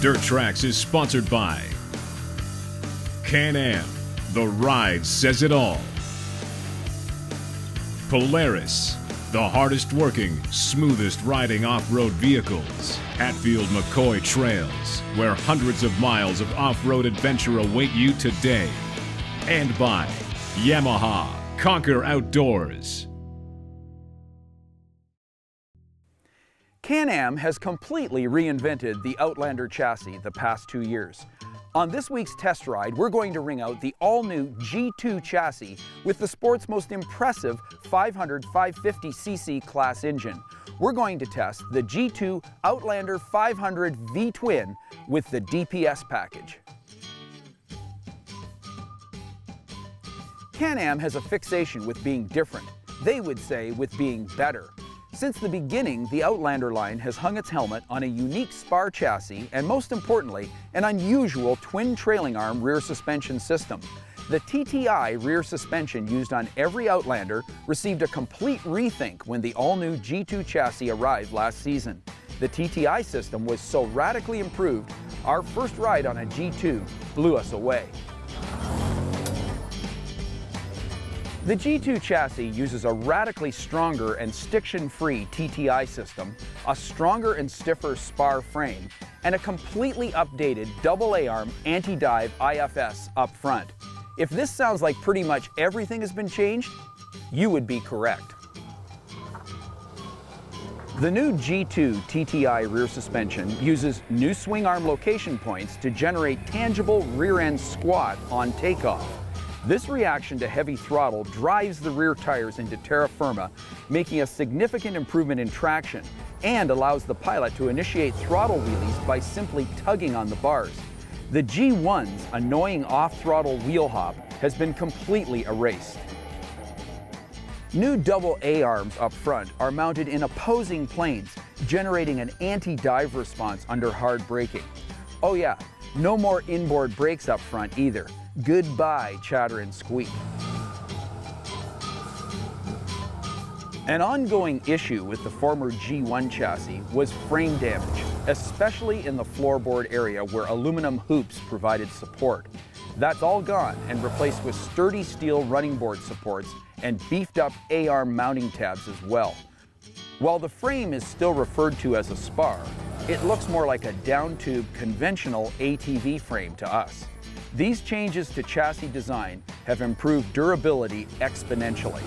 DIRTTRAX is sponsored by Can-Am, the ride says it all. Polaris, the hardest working, smoothest riding off-road vehicles. Hatfield McCoy Trails, where hundreds of miles of off-road adventure await you today. And by Yamaha, conquer outdoors. Can-Am has completely reinvented the Outlander chassis the past 2 years. On this week's test ride, we're going to ring out the all-new G2 chassis with the sport's most impressive 500/550cc class engine. We're going to test the G2 Outlander 500 V-Twin with the DPS package. Can-Am has a fixation with being different. They would say with being better. Since the beginning, the Outlander line has hung its helmet on a unique spar chassis and, most importantly, an unusual twin trailing arm rear suspension system. The TTI rear suspension used on every Outlander received a complete rethink when the all-new G2 chassis arrived last season. The TTI system was so radically improved, our first ride on a G2 blew us away. The G2 chassis uses a radically stronger and stiction-free TTI system, a stronger and stiffer spar frame, and a completely updated double A-arm anti-dive IFS up front. If this sounds like pretty much everything has been changed, you would be correct. The new G2 TTI rear suspension uses new swing arm location points to generate tangible rear-end squat on takeoff. This reaction to heavy throttle drives the rear tires into terra firma, making a significant improvement in traction, and allows the pilot to initiate throttle wheelies by simply tugging on the bars. The G1's annoying off-throttle wheel hop has been completely erased. New double A-arms up front are mounted in opposing planes, generating an anti-dive response under hard braking. Oh yeah, no more inboard brakes up front either. Goodbye, chatter and squeak. An ongoing issue with the former G1 chassis was frame damage, especially in the floorboard area where aluminum hoops provided support. That's all gone and replaced with sturdy steel running board supports and beefed up A-arm mounting tabs as well. While the frame is still referred to as a spar, it looks more like a down-tube conventional ATV frame to us. These changes to chassis design have improved durability exponentially.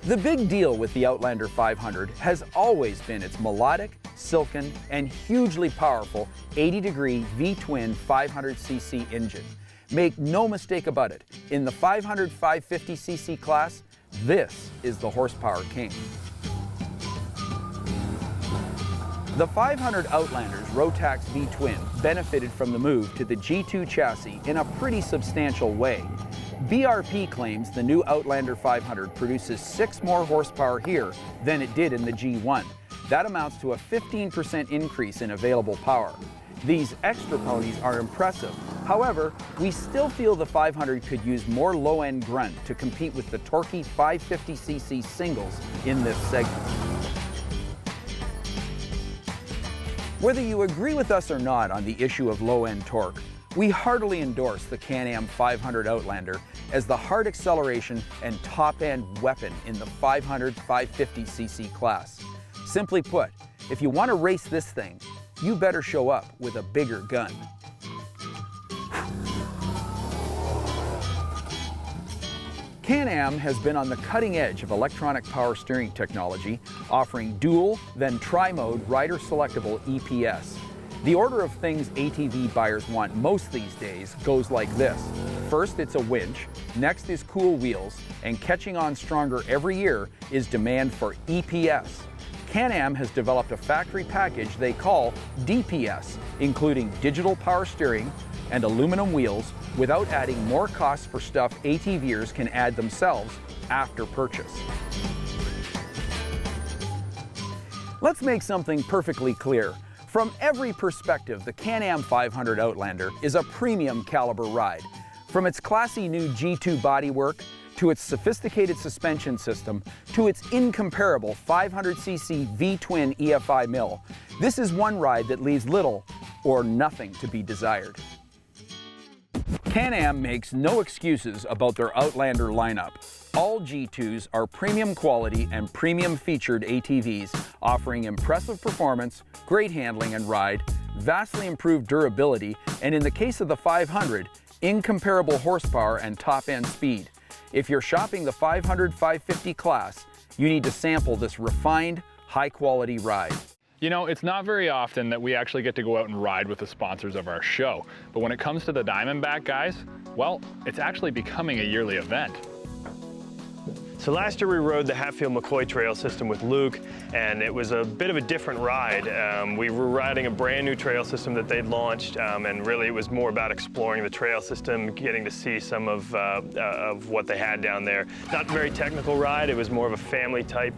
The big deal with the Outlander 500 has always been its melodic, silken, and hugely powerful 80-degree V-twin 500cc engine. Make no mistake about it, in the 500/550cc class, this is the horsepower king. The 500 Outlander's Rotax V-Twin benefited from the move to the G2 chassis in a pretty substantial way. BRP claims the new Outlander 500 produces 6 more horsepower here than it did in the G1. That amounts to a 15% increase in available power. These extra ponies are impressive. However, we still feel the 500 could use more low-end grunt to compete with the torquey 550cc singles in this segment. Whether you agree with us or not on the issue of low-end torque, we heartily endorse the Can-Am 500 Outlander as the hard acceleration and top-end weapon in the 500/550cc class. Simply put, if you want to race this thing, you better show up with a bigger gun. Can-Am has been on the cutting edge of electronic power steering technology, offering dual, then tri-mode rider-selectable EPS. The order of things ATV buyers want most these days goes like this. First, it's a winch, next is cool wheels, and catching on stronger every year is demand for EPS. Can-Am has developed a factory package they call DPS, including digital power steering and aluminum wheels, without adding more costs for stuff ATVers can add themselves after purchase. Let's make something perfectly clear. From every perspective, the Can-Am 500 Outlander is a premium caliber ride. From its classy new G2 bodywork, to its sophisticated suspension system, to its incomparable 500cc V-twin EFI mill, this is one ride that leaves little or nothing to be desired. Can-Am makes no excuses about their Outlander lineup. All G2s are premium quality and premium featured ATVs, offering impressive performance, great handling and ride, vastly improved durability, and in the case of the 500, incomparable horsepower and top-end speed. If you're shopping the 500-550 class, you need to sample this refined, high-quality ride. You know, it's not very often that we actually get to go out and ride with the sponsors of our show, but when it comes to the Diamondback guys, well, it's actually becoming a yearly event. So last year we rode the Hatfield-McCoy trail system with Luke, and it was a bit of a different ride. We were riding a brand new trail system that they'd launched, and really it was more about exploring the trail system, getting to see some of what they had down there. Not a very technical ride, it was more of a family type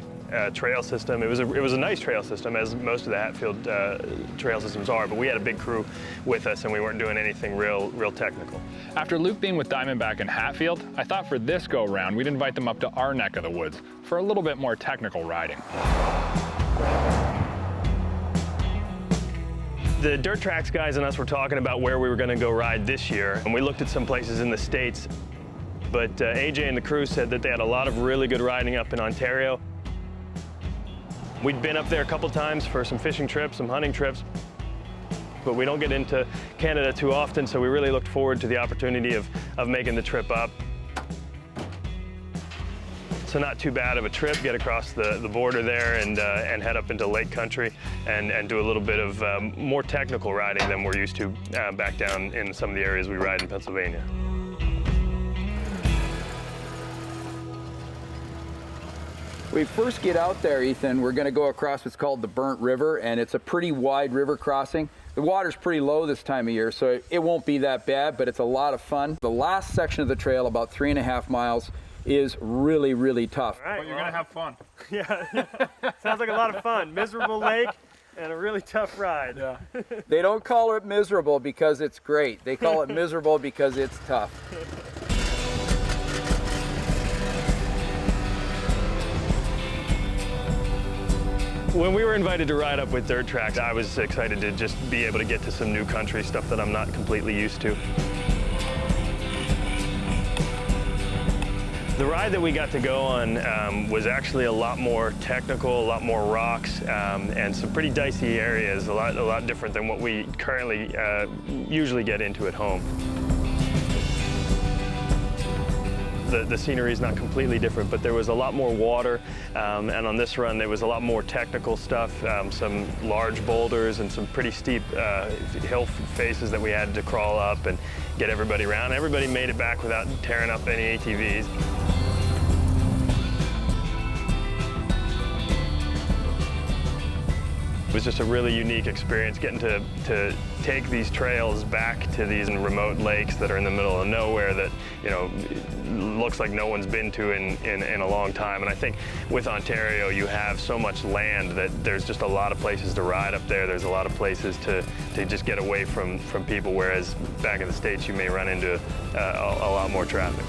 trail system. It was a nice trail system, as most of the Hatfield trail systems are, but we had a big crew with us and we weren't doing anything real technical. After Luke being with Diamondback in Hatfield, I thought for this go round we'd invite them up to our neck of the woods for a little bit more technical riding. The DIRTTRAX guys and us were talking about where we were going to go ride this year, and we looked at some places in the States, but AJ and the crew said that they had a lot of really good riding up in Ontario. We'd been up there a couple times for some fishing trips, some hunting trips, but we don't get into Canada too often, so we really looked forward to the opportunity of making the trip up. So not too bad of a trip, get across the border there and head up into Lake Country and do a little bit of more technical riding than we're used to back down in some of the areas we ride in Pennsylvania. When we first get out there, Ethan, we're going to go across what's called the Burnt River, and it's a pretty wide river crossing. The water's pretty low this time of year, so it won't be that bad, but it's a lot of fun. The last section of the trail, about 3.5 miles, is really tough. All right, but you're going to have fun. Yeah, sounds like a lot of fun. Miserable lake and a really tough ride. Yeah. They don't call it miserable because it's great. They call it miserable because it's tough. When we were invited to ride up with DIRTTRAX, I was excited to just be able to get to some new country, stuff that I'm not completely used to. The ride that we got to go on was actually a lot more technical, a lot more rocks, and some pretty dicey areas, a lot different than what we currently usually get into at home. The scenery is not completely different, but there was a lot more water, and on this run there was a lot more technical stuff, some large boulders and some pretty steep hill faces that we had to crawl up and get everybody around. Everybody made it back without tearing up any ATVs. It was just a really unique experience getting to take these trails back to these remote lakes that are in the middle of nowhere that, you know, looks like no one's been to in a long time. And I think with Ontario, you have so much land that there's just a lot of places to ride up there. There's a lot of places to just get away from people, whereas back in the States, you may run into a lot more traffic.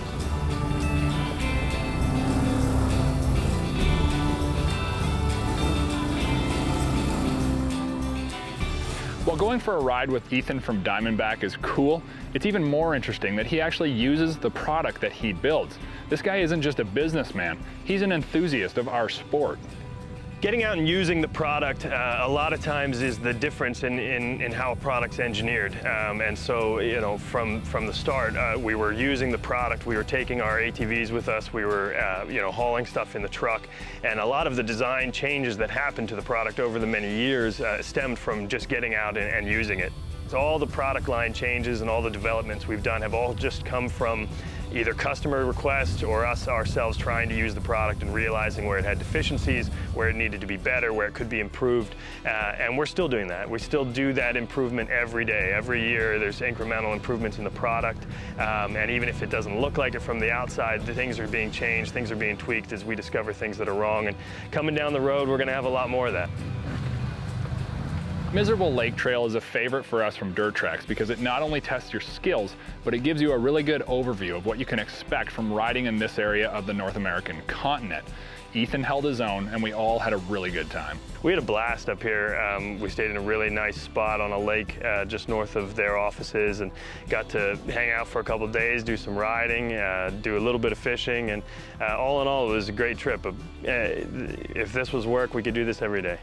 While going for a ride with Ethan from Diamondback is cool, it's even more interesting that he actually uses the product that he builds. This guy isn't just a businessman, he's an enthusiast of our sport. Getting out and using the product a lot of times is the difference in how a product's engineered. And so, you know, from the start, we were using the product, we were taking our ATVs with us, we were, you know, hauling stuff in the truck. And a lot of the design changes that happened to the product over the many years stemmed from just getting out and using it. So all the product line changes and all the developments we've done have all just come from either customer requests or us ourselves trying to use the product and realizing where it had deficiencies, where it needed to be better, where it could be improved. And we're still doing that. We still do that improvement every day. Every year there's incremental improvements in the product. And even if it doesn't look like it from the outside, the things are being changed, things are being tweaked as we discover things that are wrong. And coming down the road, we're going to have a lot more of that. Miserable Lake Trail is a favorite for us from DIRTTRAX because it not only tests your skills, but it gives you a really good overview of what you can expect from riding in this area of the North American continent. Ethan held his own and we all had a really good time. We had a blast up here. We stayed in a really nice spot on a lake just north of their offices and got to hang out for a couple of days, do some riding, do a little bit of fishing, and all in all it was a great trip. If this was work, we could do this every day.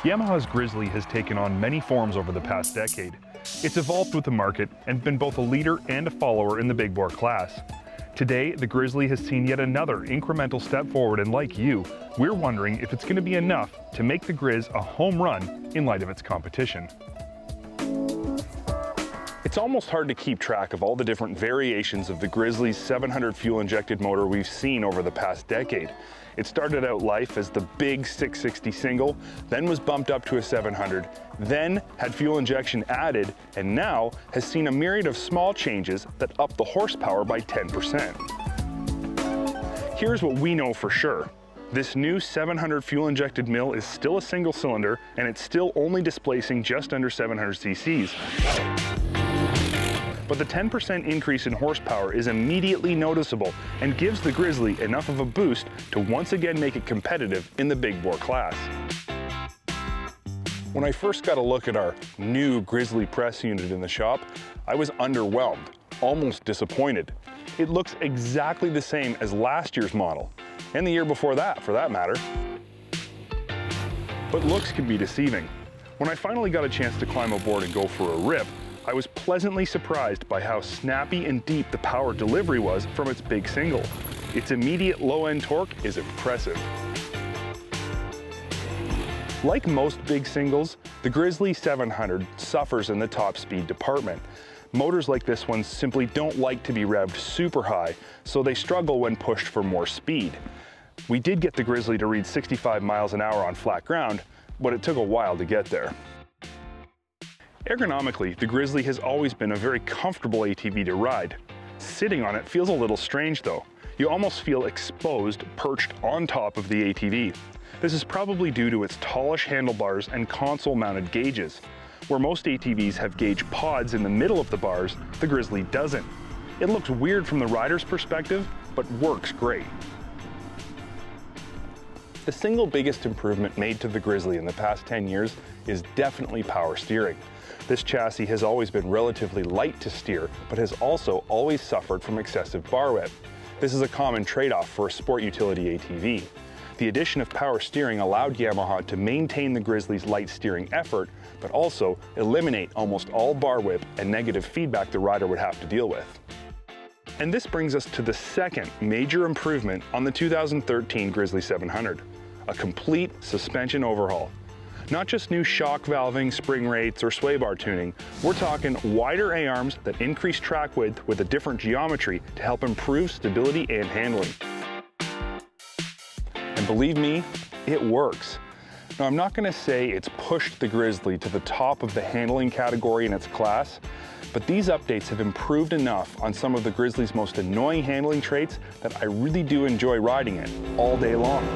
Yamaha's Grizzly has taken on many forms over the past decade. It's evolved with the market and been both a leader and a follower in the big bore class. Today, the Grizzly has seen yet another incremental step forward, and like you, we're wondering if it's going to be enough to make the Grizz a home run in light of its competition. It's almost hard to keep track of all the different variations of the Grizzly's 700 fuel-injected motor we've seen over the past decade. It started out life as the big 660 single, then was bumped up to a 700, then had fuel injection added, and now has seen a myriad of small changes that up the horsepower by 10%. Here's what we know for sure. This new 700 fuel-injected mill is still a single cylinder, and it's still only displacing just under 700 cc's. But the 10% increase in horsepower is immediately noticeable and gives the Grizzly enough of a boost to once again make it competitive in the big bore class. When I first got a look at our new Grizzly press unit in the shop, I was underwhelmed, almost disappointed. It looks exactly the same as last year's model, and the year before that, for that matter. But looks can be deceiving. When I finally got a chance to climb aboard and go for a rip, I was pleasantly surprised by how snappy and deep the power delivery was from its big single. Its immediate low-end torque is impressive. Like most big singles, the Grizzly 700 suffers in the top speed department. Motors like this one simply don't like to be revved super high, so they struggle when pushed for more speed. We did get the Grizzly to read 65 miles an hour on flat ground, but it took a while to get there. Ergonomically, the Grizzly has always been a very comfortable ATV to ride. Sitting on it feels a little strange though. You almost feel exposed, perched on top of the ATV. This is probably due to its tallish handlebars and console-mounted gauges. Where most ATVs have gauge pods in the middle of the bars, the Grizzly doesn't. It looks weird from the rider's perspective, but works great. The single biggest improvement made to the Grizzly in the past 10 years is definitely power steering. This chassis has always been relatively light to steer, but has also always suffered from excessive bar whip. This is a common trade-off for a sport utility ATV. The addition of power steering allowed Yamaha to maintain the Grizzly's light steering effort, but also eliminate almost all bar whip and negative feedback the rider would have to deal with. And this brings us to the second major improvement on the 2013 Grizzly 700, a complete suspension overhaul. Not just new shock valving, spring rates, or sway bar tuning, we're talking wider A-arms that increase track width with a different geometry to help improve stability and handling. And believe me, it works. Now, I'm not going to say it's pushed the Grizzly to the top of the handling category in its class, but these updates have improved enough on some of the Grizzly's most annoying handling traits that I really do enjoy riding it all day long.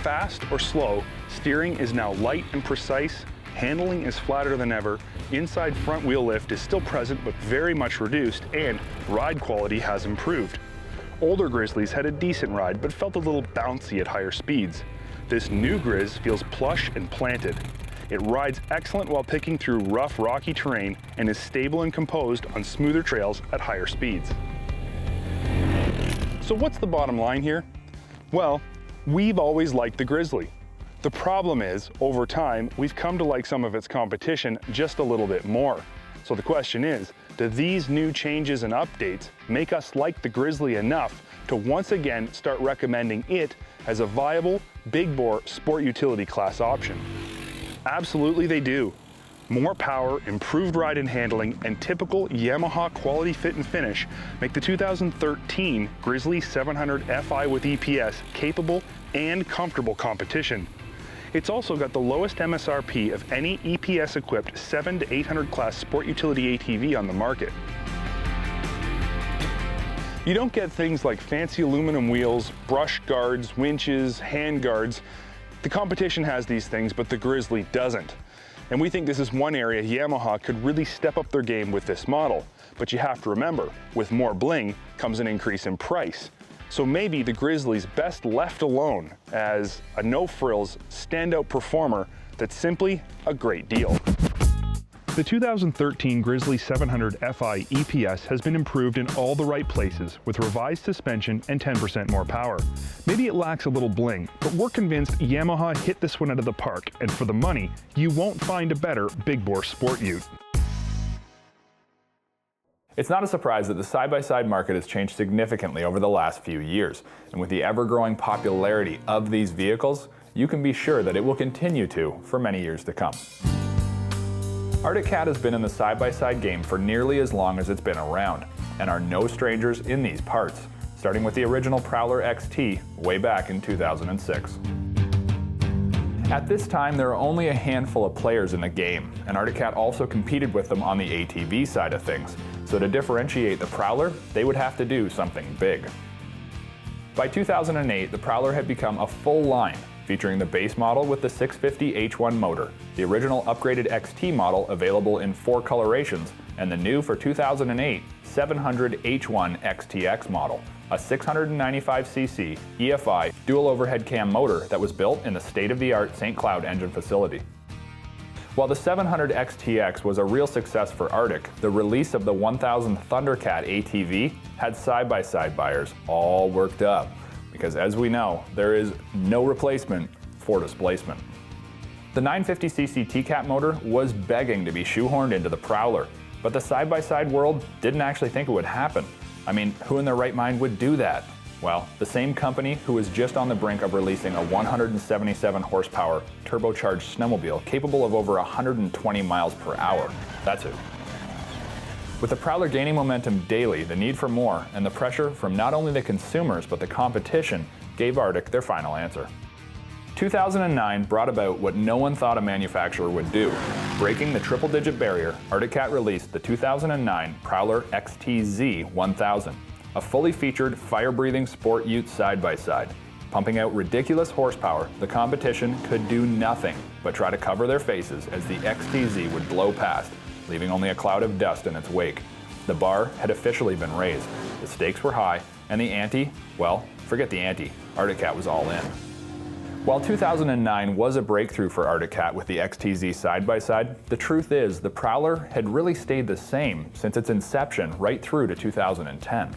Fast or slow, steering is now light and precise, handling is flatter than ever, inside front wheel lift is still present but very much reduced, and ride quality has improved. Older Grizzlies had a decent ride but felt a little bouncy at higher speeds. This new Grizz feels plush and planted. It rides excellent while picking through rough, rocky terrain and is stable and composed on smoother trails at higher speeds. So what's the bottom line here? Well, we've always liked the Grizzly. The problem is, over time, we've come to like some of its competition just a little bit more. So the question is, do these new changes and updates make us like the Grizzly enough to once again start recommending it as a viable, big bore sport utility class option? Absolutely they do. More power, improved ride and handling, and typical Yamaha quality fit and finish make the 2013 Grizzly 700 Fi with EPS capable and comfortable competition. It's also got the lowest MSRP of any EPS-equipped 700 to 800 class sport utility ATV on the market. You don't get things like fancy aluminum wheels, brush guards, winches, hand guards. The competition has these things, but the Grizzly doesn't. And we think this is one area Yamaha could really step up their game with this model. But you have to remember, with more bling comes an increase in price. So maybe the Grizzly's best left alone as a no-frills, standout performer that's simply a great deal. The 2013 Grizzly 700 Fi EPS has been improved in all the right places with revised suspension and 10% more power. Maybe it lacks a little bling, but we're convinced Yamaha hit this one out of the park, and for the money, you won't find a better big bore sport ute. It's not a surprise that the side-by-side market has changed significantly over the last few years, and with the ever-growing popularity of these vehicles, you can be sure that it will continue to for many years to come. Artic Cat has been in the side-by-side game for nearly as long as it's been around, and are no strangers in these parts, starting with the original Prowler XT way back in 2006. At this time, there are only a handful of players in the game, and Artic Cat also competed with them on the ATV side of things, so to differentiate the Prowler, they would have to do something big. By 2008, the Prowler had become a full line, featuring the base model with the 650 H1 motor, the original upgraded XT model available in 4 colorations, and the new for 2008 700 H1 XTX model, a 695cc EFI dual overhead cam motor that was built in the state-of-the-art St. Cloud engine facility. While the 700 XTX was a real success for Artic, the release of the 1000 Thundercat ATV had side-by-side buyers all worked up, because as we know, there is no replacement for displacement. The 950cc TCAT motor was begging to be shoehorned into the Prowler, but the side-by-side world didn't actually think it would happen. I mean, who in their right mind would do that? Well, the same company who was just on the brink of releasing a 177 horsepower turbocharged snowmobile capable of over 120 miles per hour. That's who. With the Prowler gaining momentum daily, the need for more and the pressure from not only the consumers but the competition gave Artic their final answer. 2009 brought about what no one thought a manufacturer would do. Breaking the triple-digit barrier, Artic Cat released the 2009 Prowler XTZ 1000, a fully featured fire-breathing sport ute side-by-side. Pumping out ridiculous horsepower, the competition could do nothing but try to cover their faces as the XTZ would blow past, leaving only a cloud of dust in its wake. The bar had officially been raised, the stakes were high, and the ante, well, forget the ante, Artic Cat was all in. While 2009 was a breakthrough for Artic Cat with the XTZ side-by-side, the truth is the Prowler had really stayed the same since its inception right through to 2010.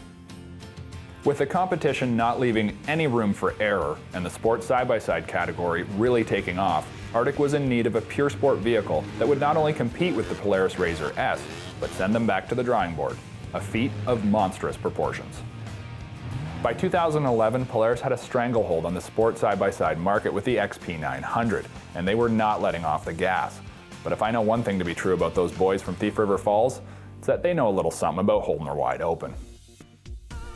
With the competition not leaving any room for error and the sport side-by-side category really taking off, Artic was in need of a pure sport vehicle that would not only compete with the Polaris RZR S, but send them back to the drawing board, a feat of monstrous proportions. By 2011, Polaris had a stranglehold on the sport side-by-side market with the XP900, and they were not letting off the gas. But if I know one thing to be true about those boys from Thief River Falls, it's that they know a little something about holding her wide open.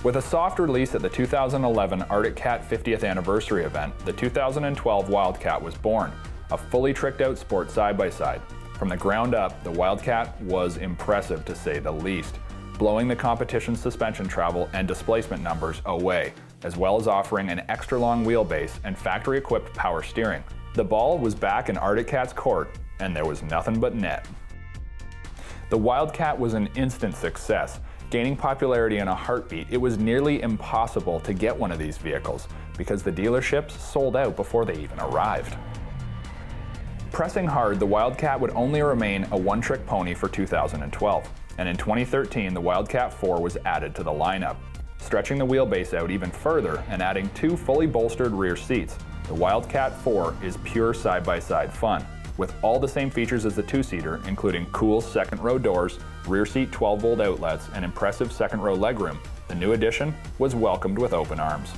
With a soft release at the 2011 Artic Cat 50th anniversary event, the 2012 Wildcat was born, a fully tricked out sport side-by-side. From the ground up, the Wildcat was impressive to say the least, blowing the competition's suspension travel and displacement numbers away, as well as offering an extra long wheelbase and factory-equipped power steering. The ball was back in Artic Cat's court, and there was nothing but net. The Wildcat was an instant success. Gaining popularity in a heartbeat, it was nearly impossible to get one of these vehicles because the dealerships sold out before they even arrived. Pressing hard, the Wildcat would only remain a one-trick pony for 2012, and in 2013 the Wildcat 4 was added to the lineup. Stretching the wheelbase out even further and adding 2 fully bolstered rear seats, the Wildcat 4 is pure side-by-side fun, with all the same features as the two-seater, including cool second-row doors, rear seat 12-volt outlets, and impressive second-row legroom. The new addition was welcomed with open arms.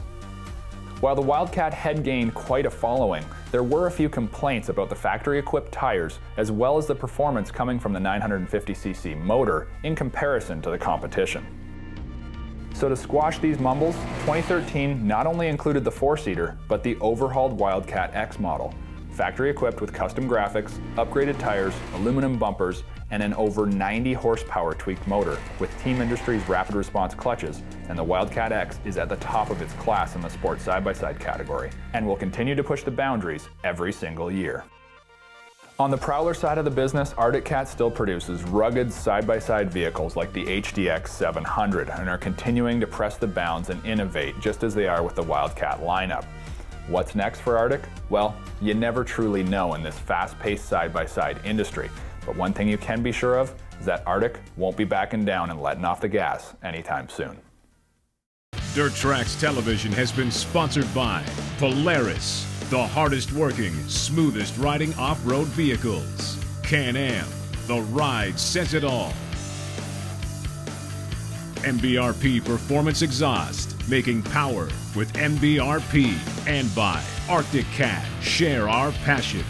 While the Wildcat had gained quite a following, there were a few complaints about the factory-equipped tires as well as the performance coming from the 950cc motor in comparison to the competition. So to squash these mumbles, 2013 not only included the 4-seater, but the overhauled Wildcat X model, factory equipped with custom graphics, upgraded tires, aluminum bumpers, and an over 90 horsepower tweaked motor with Team Industries rapid response clutches, and the Wildcat X is at the top of its class in the sport side-by-side category and will continue to push the boundaries every single year. On the Prowler side of the business, Artic Cat still produces rugged side-by-side vehicles like the HDX 700 and are continuing to press the bounds and innovate just as they are with the Wildcat lineup. What's next for Artic? Well, you never truly know in this fast-paced side-by-side industry, but one thing you can be sure of is that Artic won't be backing down and letting off the gas anytime soon. DIRTTRAX Television has been sponsored by Polaris, the hardest working, smoothest riding off-road vehicles. Can-Am, the ride says it all. MBRP Performance Exhaust, making power with MBRP. And by Artic Cat, share our passion.